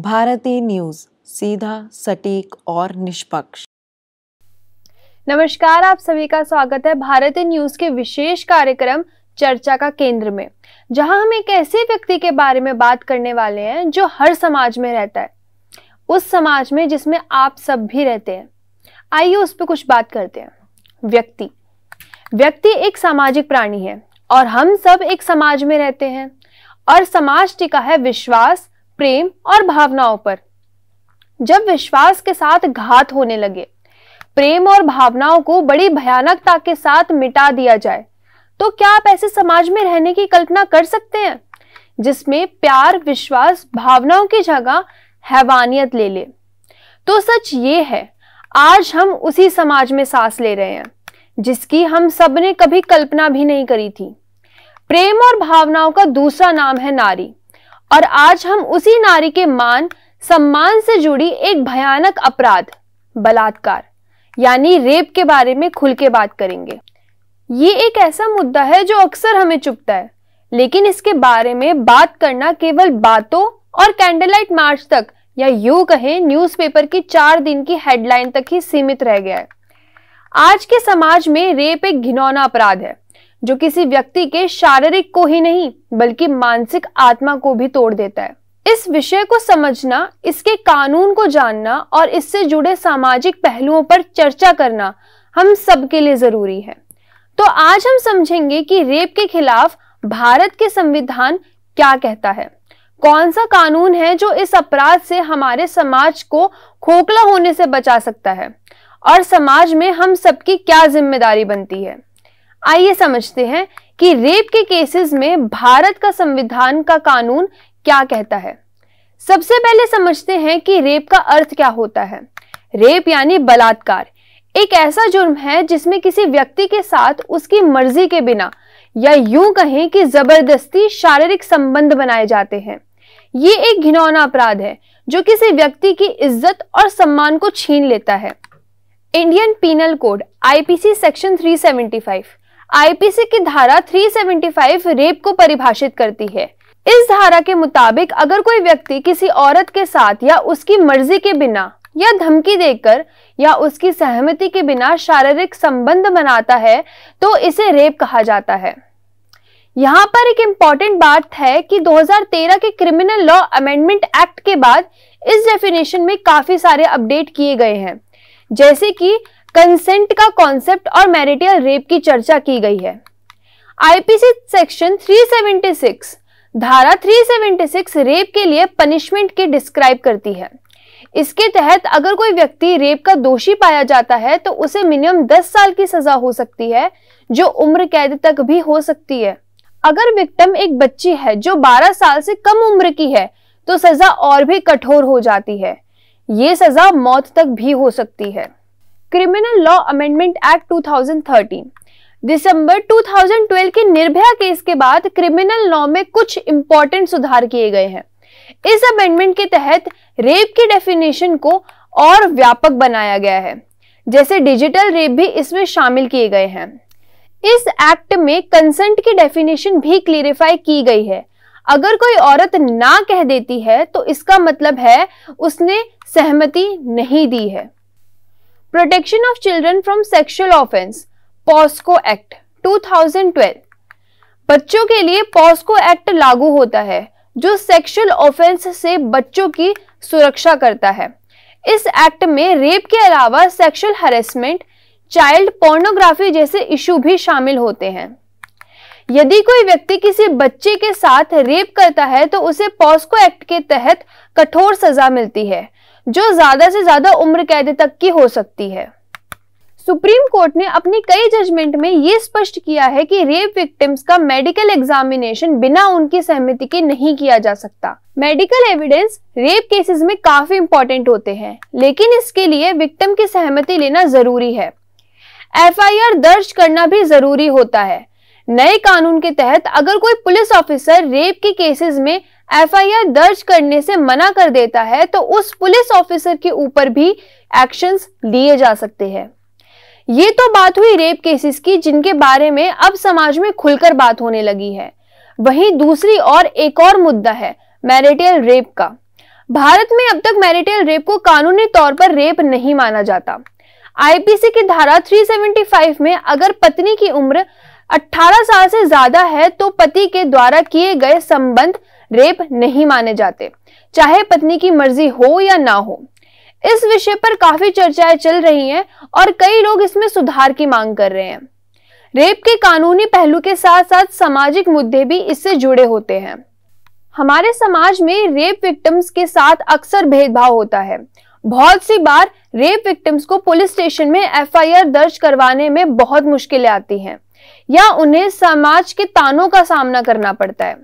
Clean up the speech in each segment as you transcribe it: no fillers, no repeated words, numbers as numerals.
भारतीय न्यूज, सीधा, सटीक और निष्पक्ष। नमस्कार, आप सभी का स्वागत है भारतीय न्यूज के विशेष कार्यक्रम चर्चा का केंद्र में, जहां हम एक ऐसे व्यक्ति के बारे में बात करने वाले हैं जो हर समाज में रहता है, उस समाज में जिसमें आप सब भी रहते हैं। आइए उस पर कुछ बात करते हैं। व्यक्ति एक सामाजिक प्राणी है और हम सब एक समाज में रहते हैं और समाज टिका है विश्वास, प्रेम और भावनाओं पर। जब विश्वास के साथ घात होने लगे, प्रेम और भावनाओं को बड़ी भयानकता के साथ मिटा दिया जाए, तो क्या आप ऐसे समाज में रहने की कल्पना कर सकते हैं जिसमें प्यार, विश्वास, भावनाओं की जगह हैवानियत ले ले? तो सच ये है, आज हम उसी समाज में सांस ले रहे हैं जिसकी हम सब ने कभी कल्पना भी नहीं करी थी। प्रेम और भावनाओं का दूसरा नाम है नारी, और आज हम उसी नारी के मान सम्मान से जुड़ी एक भयानक अपराध, बलात्कार यानी रेप के बारे में खुल के बात करेंगे। ये एक ऐसा मुद्दा है जो अक्सर हमें चुभता है, लेकिन इसके बारे में बात करना केवल बातों और कैंडललाइट मार्च तक, या यूं कहें न्यूज़पेपर की 4 दिन की हेडलाइन तक ही सीमित रह गया है। आज के समाज में रेप एक घिनौना अपराध है जो किसी व्यक्ति के शारीरिक को ही नहीं बल्कि मानसिक आत्मा को भी तोड़ देता है। इस विषय को समझना, इसके कानून को जानना और इससे जुड़े सामाजिक पहलुओं पर चर्चा करना हम सबके लिए जरूरी है। तो आज हम समझेंगे कि रेप के खिलाफ भारत के संविधान क्या कहता है, कौन सा कानून है जो इस अपराध से हमारे समाज को खोखला होने से बचा सकता है, और समाज में हम सबकी क्या जिम्मेदारी बनती है। आइए समझते हैं कि रेप के केसेस में भारत का संविधान का कानून क्या कहता है। सबसे पहले समझते हैं कि रेप का अर्थ क्या होता है। रेप यानी बलात्कार एक ऐसा जुर्म है जिसमें किसी व्यक्ति के साथ उसकी मर्जी के बिना, या यूं कहें कि जबरदस्ती शारीरिक संबंध बनाए जाते हैं। ये एक घिनौना अपराध है जो किसी व्यक्ति की इज्जत और सम्मान को छीन लेता है। Indian penal code IPC section 375, IPC की धारा 375 रेप को परिभाषित करती है। इस धारा के मुताबिक अगर कोई व्यक्ति किसी औरत के साथ या उसकी मर्जी के बिना या धमकी देकर या उसकी सहमति के बिना शारीरिक संबंध बनाता है तो इसे रेप कहा जाता है। यहाँ पर एक इंपॉर्टेंट बात है कि 2013 के क्रिमिनल लॉ अमेंडमेंट एक्ट के बाद इस डेफिनेशन में काफी सारे अपडेट किए गए हैं, जैसे कि कंसेंट का कॉन्सेप्ट और मैरिटल रेप की चर्चा की गई है। आईपीसी सेक्शन 376 धारा 376 रेप के लिए पनिशमेंट की डिस्क्राइब करती है। इसके तहत अगर कोई व्यक्ति रेप का दोषी पाया जाता है तो उसे मिनिमम 10 साल की सजा हो सकती है, जो उम्र कैद तक भी हो सकती है। अगर विक्टिम एक बच्ची है जो 12 साल से कम उम्र की है तो सजा और भी कठोर हो जाती है। ये सजा मौत तक भी हो सकती है। क्रिमिनल लॉ अमेंडमेंट एक्ट 2013 दिसंबर 2012 के निर्भया केस के बाद क्रिमिनल लॉ में कुछ इंपॉर्टेंट सुधार किए गए हैं। इस अमेंडमेंट के तहत रेप की डेफिनेशन को और व्यापक बनाया गया है, जैसे डिजिटल रेप भी इसमें शामिल किए गए हैं। इस एक्ट में कंसेंट की डेफिनेशन भी क्लियरिफाई की गई है। अगर कोई औरत ना कह देती है तो इसका मतलब है उसने सहमति नहीं दी है। Protection of children from sexual offence, POCSO act 2012। बच्चों के लिए पॉस्को एक्ट लागू होता है जो सेक्सुअल ऑफेंस से बच्चों की सुरक्षा करता है। इस एक्ट में रेप के अलावा सेक्सुअल हैरेसमेंट, चाइल्ड पोर्नोग्राफी जैसे इशू भी शामिल होते हैं। यदि कोई व्यक्ति किसी बच्चे के साथ रेप करता है तो उसे पॉस्को एक्ट के तहत कठोर सजा मिलती है, जो ज्यादा से ज्यादा उम्र कैद तक की हो सकती है। सुप्रीम कोर्ट ने अपनी कई जजमेंट में यह स्पष्ट किया है कि रेप विक्टिम्स का मेडिकल एग्जामिनेशन बिना उनकी सहमति के नहीं किया जा सकता। मेडिकल एविडेंस रेप केसेस में काफी इंपॉर्टेंट होते हैं, लेकिन इसके लिए विक्टिम की सहमति लेना जरूरी है। एफआईआर दर्ज करना भी जरूरी होता है। नए कानून के तहत अगर कोई पुलिस ऑफिसर रेप के केसेस में एफआईआर दर्ज करने से मना कर देता है तो उस पुलिस ऑफिसर के ऊपर भी एक्शंस लिए जा सकते हैं। ये तो बात हुई रेप केसेस की, जिनके बारे में अब समाज में खुलकर बात होने लगी है। वहीं दूसरी और एक और मुद्दा है मैरिटल रेप का। भारत में अब तक मैरिटल रेप को कानूनी तौर पर रेप नहीं माना जाता। आईपीसी की धारा 375 में अगर पत्नी की उम्र 18 साल से ज्यादा है तो पति के द्वारा किए गए संबंध रेप नहीं माने जाते, चाहे पत्नी की मर्जी हो या ना हो। इस विषय पर काफी चर्चाएं चल रही हैं और कई लोग इसमें सुधार की मांग कर रहे हैं। रेप के कानूनी पहलू के साथ साथ सामाजिक मुद्दे भी इससे जुड़े होते हैं। हमारे समाज में रेप विक्टिम्स के साथ अक्सर भेदभाव होता है। बहुत सी बार रेप विक्टिम्स को पुलिस स्टेशन में एफआईआर दर्ज करवाने में बहुत मुश्किलें आती हैं या उन्हें समाज के तानों का सामना करना पड़ता है।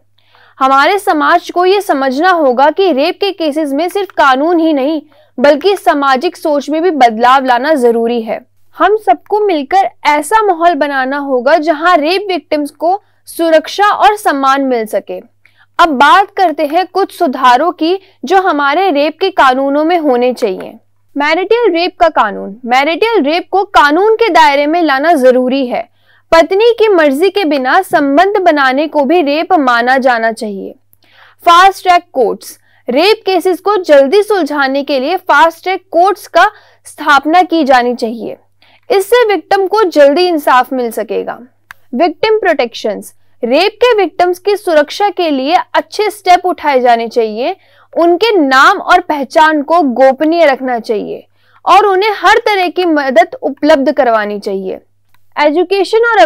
हमारे समाज को ये समझना होगा कि रेप के केसेस में सिर्फ कानून ही नहीं बल्कि सामाजिक सोच में भी बदलाव लाना जरूरी है। हम सबको मिलकर ऐसा माहौल बनाना होगा जहां रेप विक्टिम्स को सुरक्षा और सम्मान मिल सके। अब बात करते हैं कुछ सुधारों की जो हमारे रेप के कानूनों में होने चाहिए। मैरिटल रेप का कानून। मैरिटल रेप को कानून के दायरे में लाना जरूरी है। पत्नी की मर्जी के बिना संबंध बनाने को भी रेप माना जाना चाहिए। Fast track courts. Rape cases को जल्दी सुलझाने के लिए फास्ट ट्रैक कोर्ट्स का स्थापना की जानी चाहिए। इससे विक्टिम को जल्दी इंसाफ मिल सकेगा। Victim protections. रेप के विक्टिम्स की सुरक्षा के लिए अच्छे स्टेप उठाए जाने चाहिए। उनके नाम और पहचान को गोपनीय रखना चाहिए और उन्हें हर तरह की मदद उपलब्ध करवानी चाहिए। एजुकेशन और